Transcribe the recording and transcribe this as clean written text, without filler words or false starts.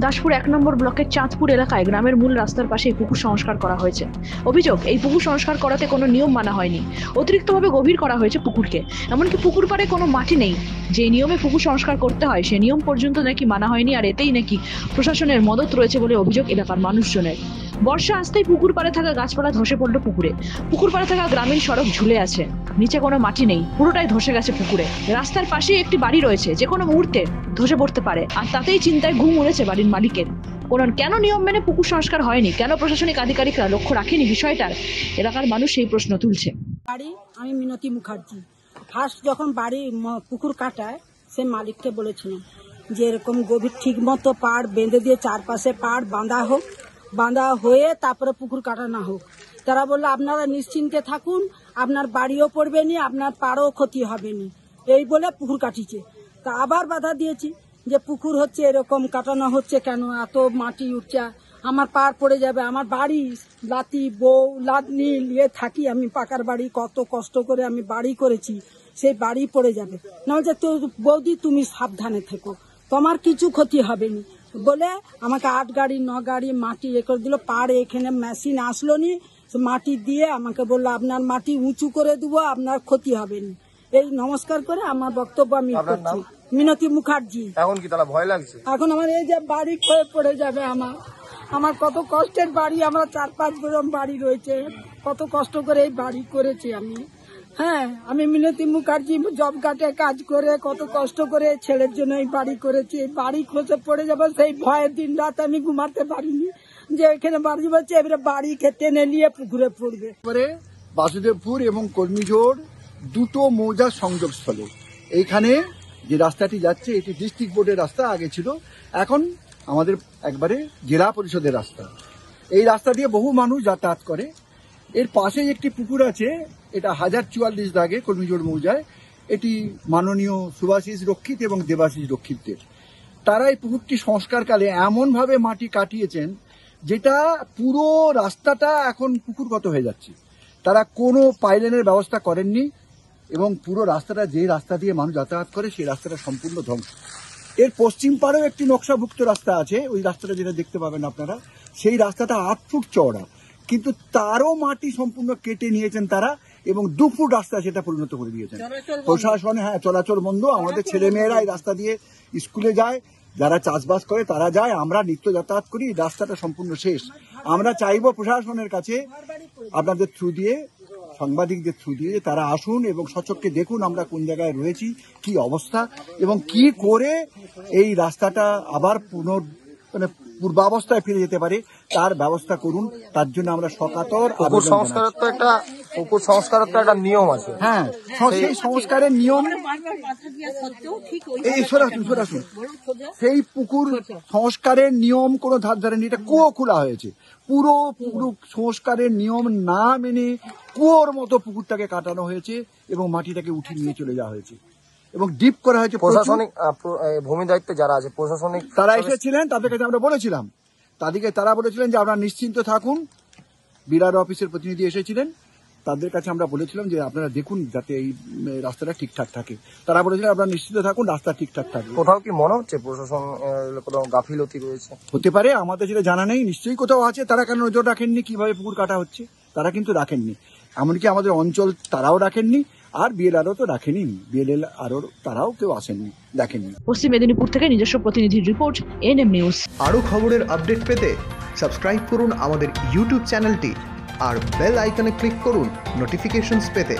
দাসপুর ১ নম্বর ব্লকের চাঁদপুর এলাকায় গ্রামের মূল রাস্তার পাশে পুকুর সংস্কার করা হয়েছে। অভিযোগ, এই পুকুর সংস্কার করাতে কোনো নিয়ম মানা হয়নি, অতিরিক্তভাবে গভীর করা হয়েছে পুকুরকে। এমনকি পুকুর পাড়ে কোনো মাটি নেই। যে নিয়মে পুকুর সংস্কার করতে হয় সে নিয়ম পর্যন্ত নাকি মানা হয়নি, আর এতেই নাকি প্রশাসনের মদত রয়েছে বলে অভিযোগ এলাকার মানুষজনের। বর্ষা আসতেই পুকুর পাড়ে থাকা গাছপালা ধসে পড়লো পুকুরে। পুকুর পাড়ে থাকা গ্রামীণ সড়ক ঝুলে আছে, নিচে কোনো মাটি নেই, পুরোটাই ধসে গেছে পুকুরে। রাস্তার পাশেই একটি বাড়ি রয়েছে, যে কোনো মুহূর্তে ধসে পড়তে পারে, আর তাতেই চিন্তায় ঘুম উড়েছে বাড়ির মালিকের। কেন নিয়ম মেনে পুকুর সংস্কার হয়নি, কেন প্রশাসনিক আধিকারিকরা লক্ষ্য রাখেনি বিষয়টার, এলাকার মানুষ সেই প্রশ্ন তুলছে। আমি মিনতি মুখার্জি। ফার্স্ট যখন বাড়ি পুকুর কাটায় সে মালিককে বলেছিলাম যে এরকম গভীর ঠিক মতো পাড় বেঁধে দিয়ে চারপাশে পাড় বাঁধা হোক, বাঁধা হয়ে তারপরে পুকুর কাটানো হোক। তারা বললো আপনারা নিশ্চিন্তে থাকুন, আপনার বাড়িও পড়বে নি, আপনার পাড়ও ক্ষতি হবে নি, এই বলে পুকুর কাটিছে। তা আবার বাধা দিয়েছি যে পুকুর হচ্ছে এরকম কাটানো হচ্ছে কেন, এত মাটি উঠছে, আমার পাড় পড়ে যাবে, আমার বাড়ি লাতি বউ লাদনি নিয়ে থাকি আমি, পাকার বাড়ি, কত কষ্ট করে আমি বাড়ি করেছি, সেই বাড়ি পড়ে যাবে। না বলছে তো বৌদি তুমি সাবধানে থেকো, তোমার কিছু ক্ষতি হবে না বলে আমাকে 8 গাড়ি 9 গাড়ি মাটি এ করে দিল। পাড় এখানে মেশিন আসলো নি, মাটি দিয়ে আমাকে বললো আপনার মাটি উঁচু করে দেবো, আপনার ক্ষতি হবে না। এই নমস্কার করে আমার বক্তব্য আমি করছি। মিনতি মুখার্জি। এখন কি তারা ভয় লাগছে? এখন আমার এই যে বাড়ি ক্ষয়ে পড়ে যাবে, আমার কত কষ্টের বাড়ি, আমরা 4-5 বরম বাড়ি রয়েছে, কত কষ্ট করে এই বাড়ি করেছি আমি। হ্যাঁ, আমি মিনতি মুখার্জি জব কার্ডে কাজ করে কত কষ্ট করে ছেলের জন্য এই বাড়ি করেছি। এই বাড়ি খসে পড়ে যাবে সেই ভয়ে দিন রাত আমি ঘুমাতে পারিনি যে এখানে বাড়ি বাড়ছে, এবারে বাড়ি টেনে নিয়ে পুকুরে পড়বে। বাসুদেবপুর এবং কর্মীজোড় দুটো মৌজার সংযোগস্থলে এইখানে যে রাস্তাটি যাচ্ছে এটি ডিস্ট্রিক্ট বোর্ডের রাস্তা আগে ছিল, এখন আমাদের একবারে জেলা পরিষদের রাস্তা। এই রাস্তা দিয়ে বহু মানুষ যাতায়াত করে। এর পাশেই একটি পুকুর আছে, এটা 1044 দাগে কর্মীজোড় মৌজায়। এটি মাননীয় সুভাষিস রক্ষিত এবং দেবাশিস রক্ষিতদের। তারা এই পুকুরটি সংস্কারকালে এমনভাবে মাটি কাটিয়েছেন যেটা পুরো রাস্তাটা এখন পুকুরগত হয়ে যাচ্ছে। তারা কোনো পাইলাইনের ব্যবস্থা করেননি এবং পুরো রাস্তাটা, যে রাস্তা দিয়ে মানুষ যাতায়াত করে সেই রাস্তাটা সম্পূর্ণ ধ্বংস। এর পশ্চিম পাড়েও একটি নকশাভুক্ত রাস্তা আছে, ওই রাস্তাটা যেটা দেখতে পাবেন আপনারা, সেই রাস্তাটা 8 ফুট চওড়া, কিন্তু তারও মাটি সম্পূর্ণ কেটে নিয়েছেন তারা এবং 2 ফুট রাস্তা সেটা পরিণত করে দিয়েছেন। প্রশাসনে চলাচল বন্ধ। আমাদের ছেলেমেয়েরা এই রাস্তা দিয়ে স্কুলে যায়, যারা চাষবাস করে তারা যায়, আমরা নিত্য যাতায়াত করি। রাস্তাটা সম্পূর্ণ শেষ। আমরা চাইব প্রশাসনের কাছে, আপনাদের থ্রু দিয়ে, সাংবাদিকদের থ্রু দিয়ে, তারা আসুন এবং সচক্ষে দেখুন আমরা কোন জায়গায় রয়েছি, কি অবস্থা এবং কি করে এই রাস্তাটা আবার পূর্বাবস্থায় ফিরে যেতে পারে তার ব্যবস্থা করুন। তার জন্য আমরা সকাতর পুকুর সংস্কারের তো একটা নিয়ম আছে। হ্যাঁ, সেই সংস্কারের নিয়ম এই সরাসরি সেই পুকুর সংস্কারের নিয়ম কোনো ধার ধারেনি। এটা কুয়ো খোলা হয়েছে, পুরো সংস্কারের নিয়ম না মেনে কুয়োর মতো পুকুরটাকে কাটানো হয়েছে এবং মাটিটাকে উঠিয়ে নিয়ে চলে যাওয়া হয়েছে এবং ডিপ করা হয়েছে। প্রশাসনিক ভূমি দায়িত্বে যারা আছে প্রশাসনিক তারা এসেছিলেন, তাদের কাছে আমরা বলেছিলাম, তারা বলেছিলেন যে আপনারা নিশ্চিন্ত থাকুন। বিরার অফিসের প্রতিনিধি এসেছিলেন, তাদের কাছে আমরা বলেছিলাম যে আপনারা দেখুন যাতে এই রাস্তাটা ঠিকঠাক থাকে। তারা বলেছিলেন আপনারা নিশ্চিন্ত থাকুন, রাস্তা ঠিকঠাক থাকে। কোথাও কি মনে হচ্ছে প্রশাসন কোনো গাফিলতি রয়েছে? হতে পারে, আমাদের সেটা জানা নেই, নিশ্চয়ই কোথাও আছে। তারা কেন নজর রাখেননি কিভাবে পুকুর কাটা হচ্ছে? তারা কিন্তু রাখেননি। এমনকি আমাদের অঞ্চল তারাও রাখেননি, আর বিএলআরও তো রাখেনি, বিএলআরও তারাও কেউ আসেননি, দেখেননি। পশ্চিম মেদিনীপুর থেকে নিজস্ব প্রতিনিধির রিপোর্ট, এনএম নিউজ। আরও খবরের আপডেট পেতে সাবস্ক্রাইব করুন আমাদের ইউটিউব চ্যানেলটি আর বেল আইকনে ক্লিক করুন নোটিফিকেশনস পেতে।